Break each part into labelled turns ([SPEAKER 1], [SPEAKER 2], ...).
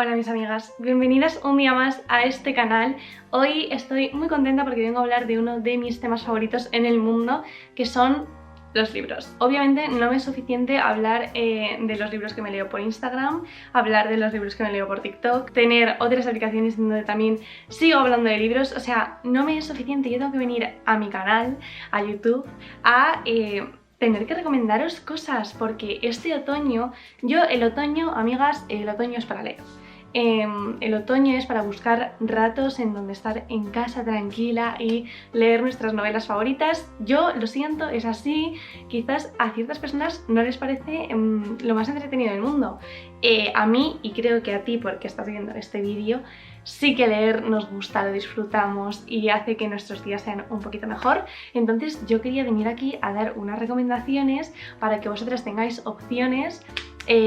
[SPEAKER 1] Hola mis amigas, bienvenidas un día más a este canal. Hoy estoy muy contenta porque vengo a hablar de uno de mis temas favoritos en el mundo, que son los libros. Obviamente no me es suficiente hablar de los libros que me leo por Instagram, hablar de los libros que me leo por TikTok, tener otras aplicaciones donde también sigo hablando de libros, o sea, no me es suficiente. Yo tengo que venir a mi canal, a YouTube, a tener que recomendaros cosas, porque este otoño, el otoño, amigas, el otoño es para leer. El otoño es para buscar ratos en donde estar en casa tranquila y leer nuestras novelas favoritas. Yo lo siento, es así. Quizás a ciertas personas no les parece lo más entretenido del mundo. A mí, y creo que a ti, porque estás viendo este vídeo, sí que leer nos gusta, lo disfrutamos y hace que nuestros días sean un poquito mejor. Entonces yo quería venir aquí a dar unas recomendaciones para que vosotras tengáis opciones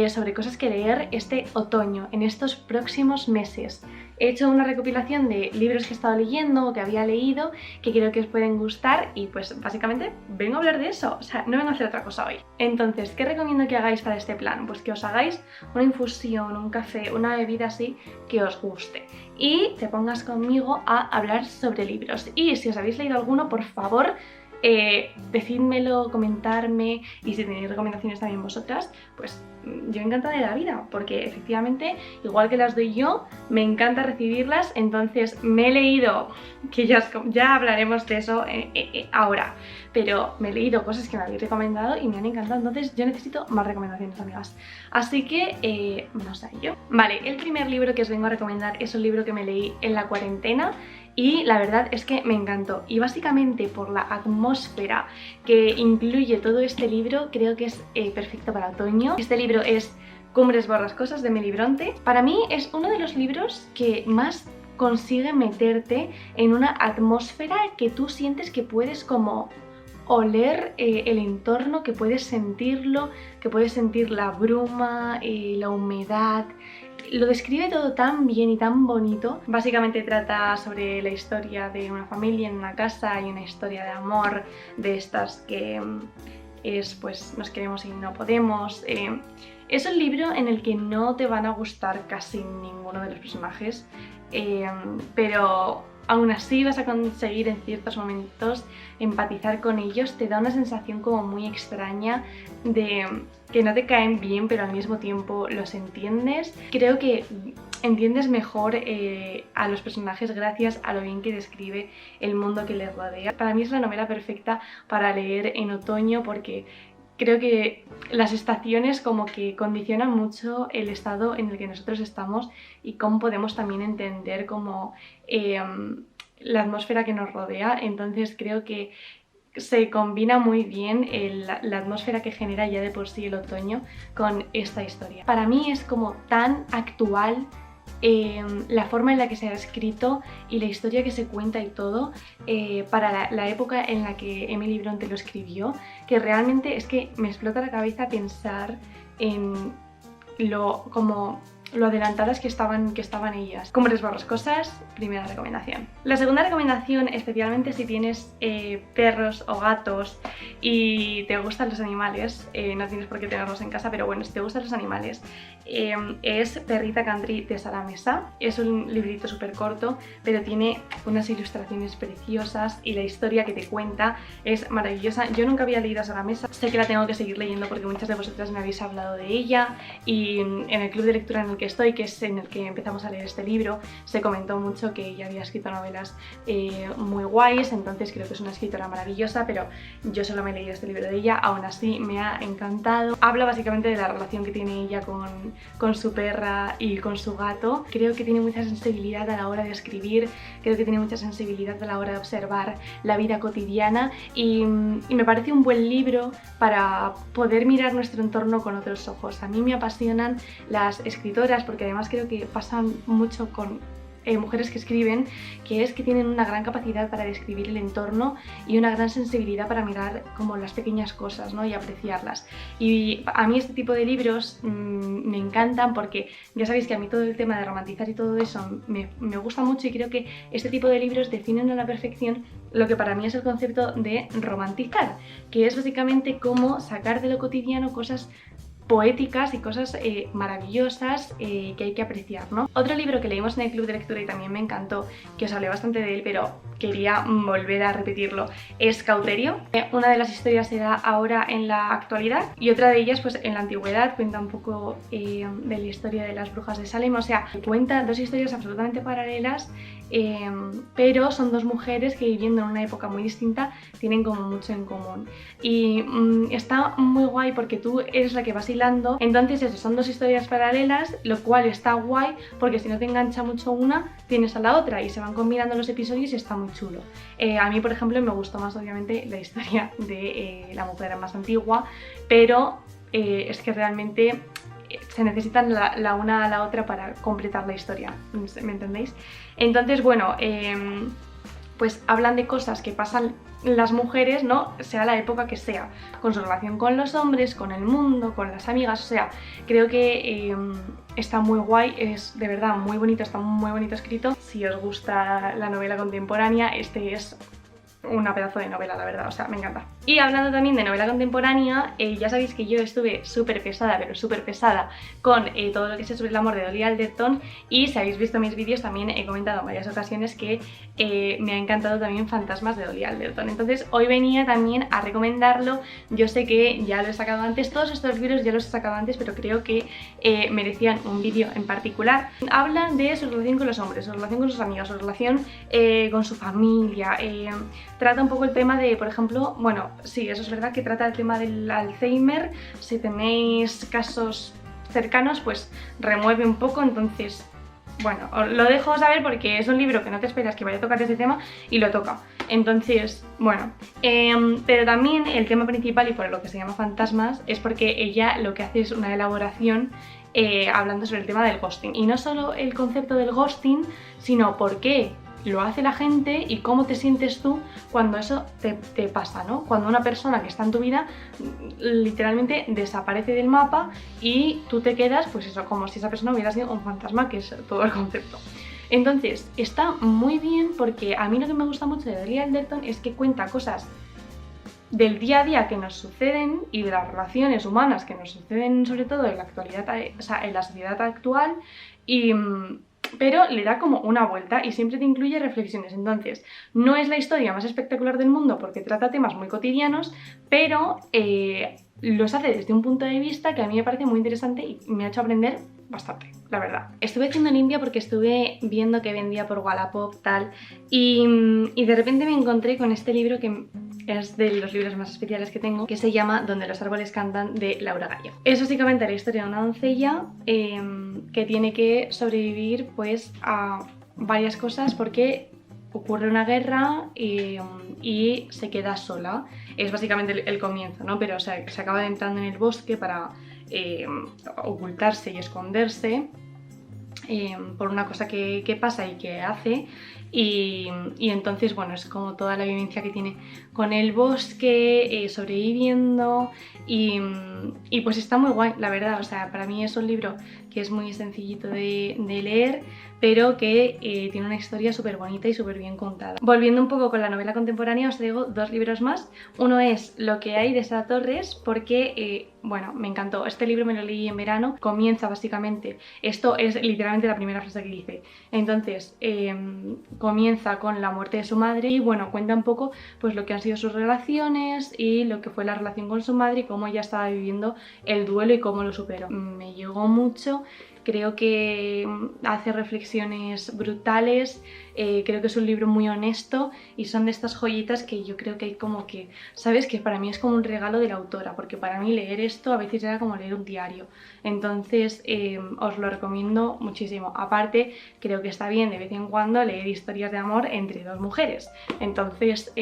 [SPEAKER 1] sobre cosas que leer este otoño, en estos próximos meses. He hecho una recopilación de libros que he estado leyendo o que había leído que creo que os pueden gustar y pues básicamente vengo a hablar de eso, o sea, no vengo a hacer otra cosa hoy. Entonces, ¿qué recomiendo que hagáis para este plan? Pues que os hagáis una infusión, un café, una bebida así que os guste y te pongas conmigo a hablar sobre libros. Y si os habéis leído alguno, por favor, decídmelo, comentarme, y si tenéis recomendaciones también vosotras, pues yo encantada de la vida, porque efectivamente, igual que las doy yo, me encanta recibirlas. Entonces me he leído, que ya hablaremos de eso ahora, pero me he leído cosas que me habéis recomendado y me han encantado, entonces yo necesito más recomendaciones, amigas. Así que vamos a ello. Vale, el primer libro que os vengo a recomendar es un libro que me leí en la cuarentena y la verdad es que me encantó, y básicamente por la atmósfera que incluye todo este libro creo que es perfecto para otoño. Este libro es Cumbres Borrascosas de Meli Bronte. Para mí es uno de los libros que más consigue meterte en una atmósfera que tú sientes que puedes como oler el entorno, que puedes sentirlo, que puedes sentir la bruma, la humedad. Lo describe todo tan bien y tan bonito. Básicamente trata sobre la historia de una familia en una casa y una historia de amor de estas que es pues nos queremos y no podemos. Es un libro en el que no te van a gustar casi ninguno de los personajes, pero aún así vas a conseguir en ciertos momentos empatizar con ellos. Te da una sensación como muy extraña de que no te caen bien, pero al mismo tiempo los entiendes. Creo que entiendes mejor a los personajes gracias a lo bien que describe el mundo que les rodea. Para mí es la novela perfecta para leer en otoño, porque creo que las estaciones como que condicionan mucho el estado en el que nosotros estamos y cómo podemos también entender como la atmósfera que nos rodea. Entonces creo que se combina muy bien la atmósfera que genera ya de por sí el otoño con esta historia. Para mí es como tan actual la forma en la que se ha escrito y la historia que se cuenta y todo para la época en la que Emily Bronte lo escribió, que realmente es que me explota la cabeza pensar en lo adelantadas que estaban ellas. Cumbres Borrascosas, primera recomendación. La segunda recomendación, especialmente si tienes perros o gatos y te gustan los animales, no tienes por qué tenerlos en casa, pero bueno, si te gustan los animales, es Perrita Country de Sara Mesa. Es un librito súper corto, pero tiene unas ilustraciones preciosas y la historia que te cuenta es maravillosa. Yo nunca había leído a Sara Mesa, sé que la tengo que seguir leyendo porque muchas de vosotras me habéis hablado de ella, y en el club de lectura en el que estoy, que es en el que empezamos a leer este libro, se comentó mucho que ella había escrito novelas muy guays. Entonces creo que es una escritora maravillosa, pero yo solo me he leído este libro de ella, aún así me ha encantado. Habla básicamente de la relación que tiene ella con su perra y con su gato. Creo que tiene mucha sensibilidad a la hora de escribir, creo que tiene mucha sensibilidad a la hora de observar la vida cotidiana y me parece un buen libro para poder mirar nuestro entorno con otros ojos. A mí me apasionan las escritoras, porque además creo que pasan mucho con mujeres que escriben, que es que tienen una gran capacidad para describir el entorno y una gran sensibilidad para mirar como las pequeñas cosas, ¿no? Y apreciarlas. Y a mí este tipo de libros me encantan, porque ya sabéis que a mí todo el tema de romantizar y todo eso me gusta mucho, y creo que este tipo de libros definen a la perfección lo que para mí es el concepto de romantizar, que es básicamente cómo sacar de lo cotidiano cosas poéticas y cosas maravillosas que hay que apreciar, ¿no? Otro libro que leímos en el club de lectura y también me encantó, que os hablé bastante de él, pero quería volver a repetirlo, es Cauterio. Una de las historias se da ahora en la actualidad y otra de ellas pues en la antigüedad. Cuenta un poco de la historia de las brujas de Salem, o sea, cuenta dos historias absolutamente paralelas, pero son dos mujeres que, viviendo en una época muy distinta, tienen como mucho en común. Y está muy guay porque tú eres la que vas hilando. Entonces eso, son dos historias paralelas, lo cual está guay porque si no te engancha mucho una, tienes a la otra y se van combinando los episodios y está muy chulo. A mí, por ejemplo, me gustó más obviamente la historia de la mujer más antigua, pero es que realmente se necesitan la una a la otra para completar la historia, ¿me entendéis? Entonces, bueno, pues hablan de cosas que pasan las mujeres, ¿no? Sea la época que sea, con su relación con los hombres, con el mundo, con las amigas, o sea, creo que está muy guay, es de verdad muy bonito, está muy bonito escrito. Si os gusta la novela contemporánea, este es una pedazo de novela, la verdad, o sea, me encanta. Y hablando también de novela contemporánea, ya sabéis que yo estuve súper pesada, pero súper pesada con todo lo que sé sobre el amor de Dolly Alderton, y si habéis visto mis vídeos también he comentado en varias ocasiones que me ha encantado también Fantasmas de Dolly Alderton. Entonces hoy venía también a recomendarlo. Yo sé que ya lo he sacado antes, todos estos libros ya los he sacado antes, pero creo que merecían un vídeo en particular. Habla de su relación con los hombres, su relación con sus amigos, su relación con su familia. Trata un poco el tema de, por ejemplo, bueno, sí, eso es verdad que trata el tema del Alzheimer. Si tenéis casos cercanos, pues remueve un poco. Entonces, bueno, os lo dejo saber porque es un libro que no te esperas que vaya a tocar ese tema y lo toca. Entonces, bueno, pero también el tema principal, y por lo que se llama Fantasmas, es porque ella lo que hace es una elaboración hablando sobre el tema del ghosting. Y no solo el concepto del ghosting, sino por qué lo hace la gente y cómo te sientes tú cuando eso te pasa, ¿no? Cuando una persona que está en tu vida literalmente desaparece del mapa y tú te quedas, pues eso, como si esa persona hubiera sido un fantasma, que es todo el concepto. Entonces, está muy bien porque a mí lo que me gusta mucho de Dolly Alderton es que cuenta cosas del día a día que nos suceden y de las relaciones humanas que nos suceden, sobre todo en la actualidad, o sea, en la sociedad actual, pero le da como una vuelta y siempre te incluye reflexiones. Entonces, no es la historia más espectacular del mundo porque trata temas muy cotidianos, pero los hace desde un punto de vista que a mí me parece muy interesante y me ha hecho aprender bastante, la verdad. Estuve haciendo limpia porque estuve viendo que vendía por Wallapop, tal, y de repente me encontré con este libro que es de los libros más especiales que tengo, que se llama Donde los árboles cantan, de Laura Gallego. Es básicamente la historia de una doncella que tiene que sobrevivir pues a varias cosas porque ocurre una guerra y se queda sola. Es básicamente el comienzo, ¿no? Pero o sea, se acaba entrando en el bosque para ocultarse y esconderse por una cosa que pasa y que hace. Y entonces, bueno, es como toda la vivencia que tiene con el bosque, sobreviviendo y pues está muy guay, la verdad. O sea, para mí es un libro que es muy sencillito de leer, pero que tiene una historia súper bonita y súper bien contada. Volviendo un poco con la novela contemporánea, os traigo dos libros más. Uno es Lo que hay, de Sara Torres, porque, bueno, me encantó. Este libro me lo leí en verano. Comienza básicamente, esto es literalmente la primera frase que dice. Entonces, comienza con la muerte de su madre y, bueno, cuenta un poco pues lo que han sido sus relaciones y lo que fue la relación con su madre y cómo ella estaba viviendo el duelo y cómo lo superó. Me llegó mucho. Creo que hace reflexiones brutales, creo que es un libro muy honesto y son de estas joyitas que yo creo que hay como que, ¿sabes? Que para mí es como un regalo de la autora, porque para mí leer esto a veces era como leer un diario. Entonces os lo recomiendo muchísimo. Aparte, creo que está bien de vez en cuando leer historias de amor entre dos mujeres. Entonces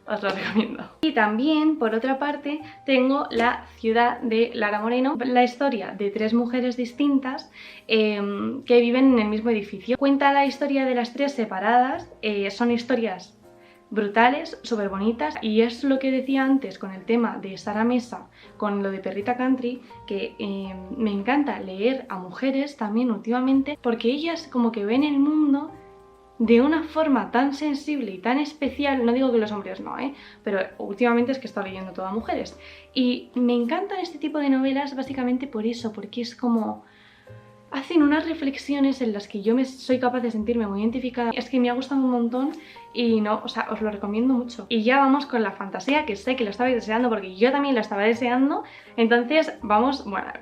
[SPEAKER 1] os lo recomiendo. Y también, por otra parte, tengo La ciudad, de Lara Moreno, la historia de tres mujeres distintas que viven en el mismo edificio. Cuenta la historia de las tres separadas, son historias brutales, súper bonitas, y es lo que decía antes con el tema de Sara Mesa, con lo de Perrita Country, que me encanta leer a mujeres también últimamente, porque ellas como que ven el mundo de una forma tan sensible y tan especial. No digo que los hombres no, pero últimamente es que he estado leyendo todo a mujeres. Y me encantan este tipo de novelas básicamente por eso, porque es como... hacen unas reflexiones en las que yo soy capaz de sentirme muy identificada. Es que me ha gustado un montón y no, o sea, os lo recomiendo mucho. Y ya vamos con la fantasía, que sé que lo estabais deseando porque yo también lo estaba deseando. Entonces, vamos, bueno,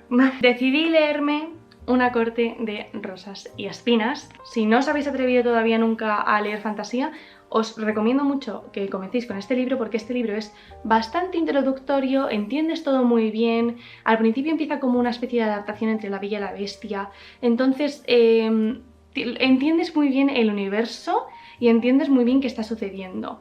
[SPEAKER 1] decidí leerme Una corte de rosas y espinas. Si no os habéis atrevido todavía nunca a leer fantasía, os recomiendo mucho que comencéis con este libro porque este libro es bastante introductorio, entiendes todo muy bien. Al principio empieza como una especie de adaptación entre La Bella y la Bestia, entonces entiendes muy bien el universo y entiendes muy bien qué está sucediendo.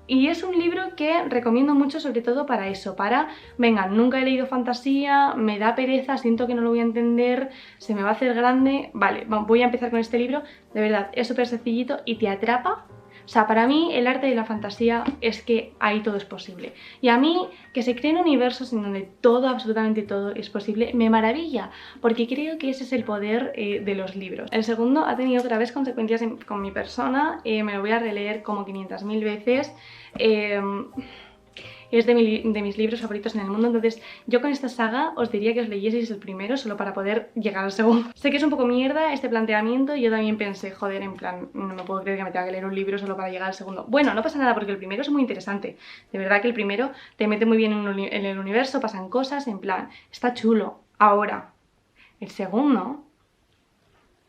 [SPEAKER 1] Y es un libro que recomiendo mucho, sobre todo para eso, para, venga, nunca he leído fantasía, me da pereza, siento que no lo voy a entender, se me va a hacer grande, vale, voy a empezar con este libro, de verdad, es súper sencillito y te atrapa. O sea, para mí el arte de la fantasía es que ahí todo es posible. Y a mí, que se creen universos en donde todo, absolutamente todo es posible, me maravilla, porque creo que ese es el poder de los libros. El segundo ha tenido otra vez consecuencias con mi persona, me lo voy a releer como 500.000 veces. Es de mis libros favoritos en el mundo, entonces yo con esta saga os diría que os leyeseis el primero solo para poder llegar al segundo. Sé que es un poco mierda este planteamiento, yo también pensé, joder, en plan, no me puedo creer que me tenga que leer un libro solo para llegar al segundo. Bueno, no pasa nada porque el primero es muy interesante, de verdad que el primero te mete muy bien en el universo, pasan cosas, en plan, está chulo. Ahora, el segundo...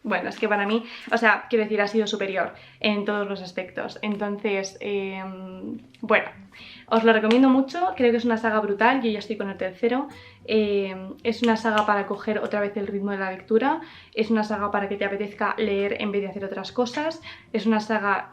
[SPEAKER 1] Bueno, es que para mí, o sea, quiero decir, ha sido superior en todos los aspectos. Entonces, bueno, os lo recomiendo mucho, creo que es una saga brutal, yo ya estoy con el tercero. Es una saga para coger otra vez el ritmo de la lectura, es una saga para que te apetezca leer en vez de hacer otras cosas, es una saga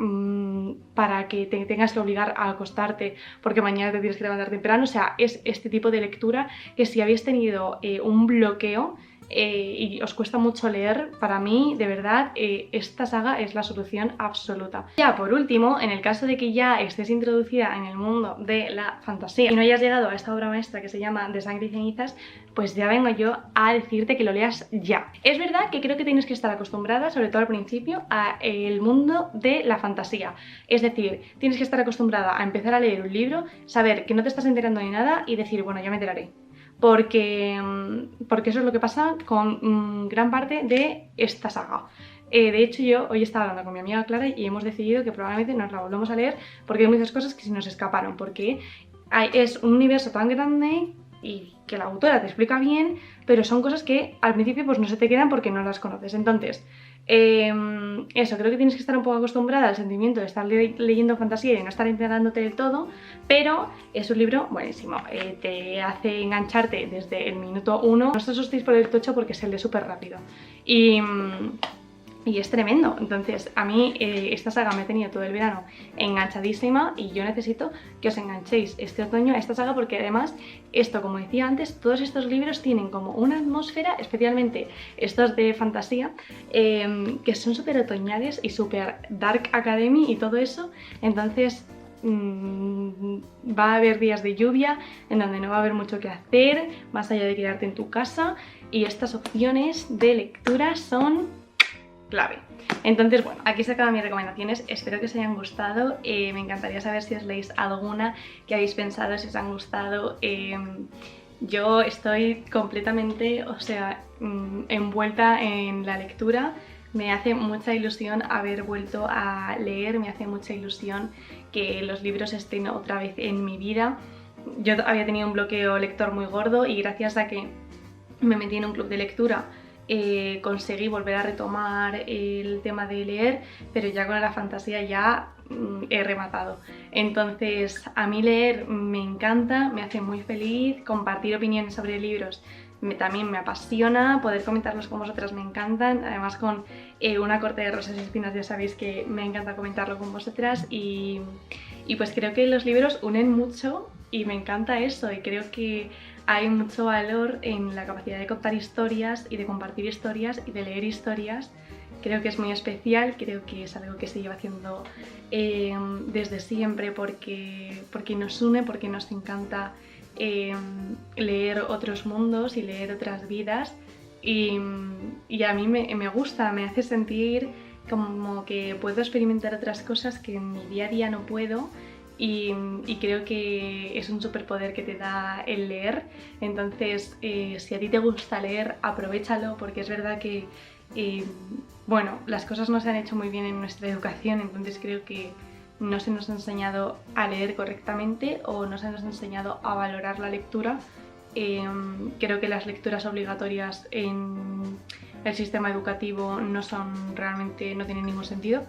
[SPEAKER 1] para que te tengas que obligar a acostarte porque mañana te tienes que levantar temprano. O sea, es este tipo de lectura que si habéis tenido un bloqueo y os cuesta mucho leer, para mí, de verdad, esta saga es la solución absoluta. Ya por último, en el caso de que ya estés introducida en el mundo de la fantasía y no hayas llegado a esta obra maestra que se llama De sangre y cenizas, pues ya vengo yo a decirte que lo leas ya. Es verdad que creo que tienes que estar acostumbrada, sobre todo al principio, a el mundo de la fantasía. Es decir, tienes que estar acostumbrada a empezar a leer un libro, saber que no te estás enterando de nada y decir, bueno, ya me enteraré. Porque eso es lo que pasa con gran parte de esta saga. De hecho, yo hoy estaba hablando con mi amiga Clara y hemos decidido que probablemente nos la volvemos a leer porque hay muchas cosas que se nos escaparon, porque es un universo tan grande y que la autora te explica bien, pero son cosas que al principio pues no se te quedan porque no las conoces. Entonces, eso, creo que tienes que estar un poco acostumbrada al sentimiento de estar leyendo fantasía y de no estar enterándote del todo, pero es un libro buenísimo, te hace engancharte desde el minuto 1. No os asustéis por el tocho porque se lee súper rápido y es tremendo. Entonces a mí esta saga me ha tenido todo el verano enganchadísima y yo necesito que os enganchéis este otoño a esta saga porque además esto, como decía antes, todos estos libros tienen como una atmósfera, especialmente estos de fantasía, que son súper otoñales y súper dark academy y todo eso. Entonces va a haber días de lluvia en donde no va a haber mucho que hacer más allá de quedarte en tu casa y estas opciones de lectura son clave. Entonces, bueno, aquí se acaban mis recomendaciones, espero que os hayan gustado, me encantaría saber si os leéis alguna, qué habéis pensado, si os han gustado. Yo estoy completamente, o sea, envuelta en la lectura, me hace mucha ilusión haber vuelto a leer, me hace mucha ilusión que los libros estén otra vez en mi vida. Yo había tenido un bloqueo lector muy gordo y gracias a que me metí en un club de lectura conseguí volver a retomar el tema de leer, pero ya con la fantasía ya he rematado. Entonces a mí leer me encanta, me hace muy feliz, compartir opiniones sobre libros también me apasiona, poder comentarlos con vosotras me encantan, además con Una corte de rosas y espinas ya sabéis que me encanta comentarlo con vosotras y pues creo que los libros unen mucho y me encanta eso y creo que hay mucho valor en la capacidad de contar historias y de compartir historias y de leer historias. Creo que es muy especial, creo que es algo que se lleva haciendo desde siempre porque nos une, porque nos encanta leer otros mundos y leer otras vidas y a mí me gusta, me hace sentir como que puedo experimentar otras cosas que en mi día a día no puedo. Y creo que es un superpoder que te da el leer. Entonces, si a ti te gusta leer, aprovéchalo, porque es verdad que bueno, las cosas no se han hecho muy bien en nuestra educación, entonces creo que no se nos ha enseñado a leer correctamente o no se nos ha enseñado a valorar la lectura. Creo que las lecturas obligatorias en el sistema educativo no tienen ningún sentido,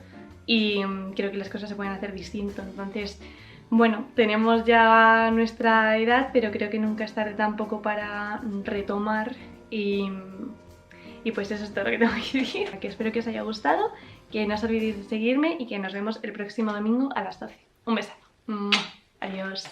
[SPEAKER 1] y creo que las cosas se pueden hacer distinto. Entonces, bueno, tenemos ya nuestra edad, pero creo que nunca es tarde tampoco para retomar. Y pues eso es todo lo que tengo que decir. Que espero que os haya gustado, que no os olvidéis de seguirme y que nos vemos el próximo domingo a las 12. Un besazo. ¡Mua! Adiós.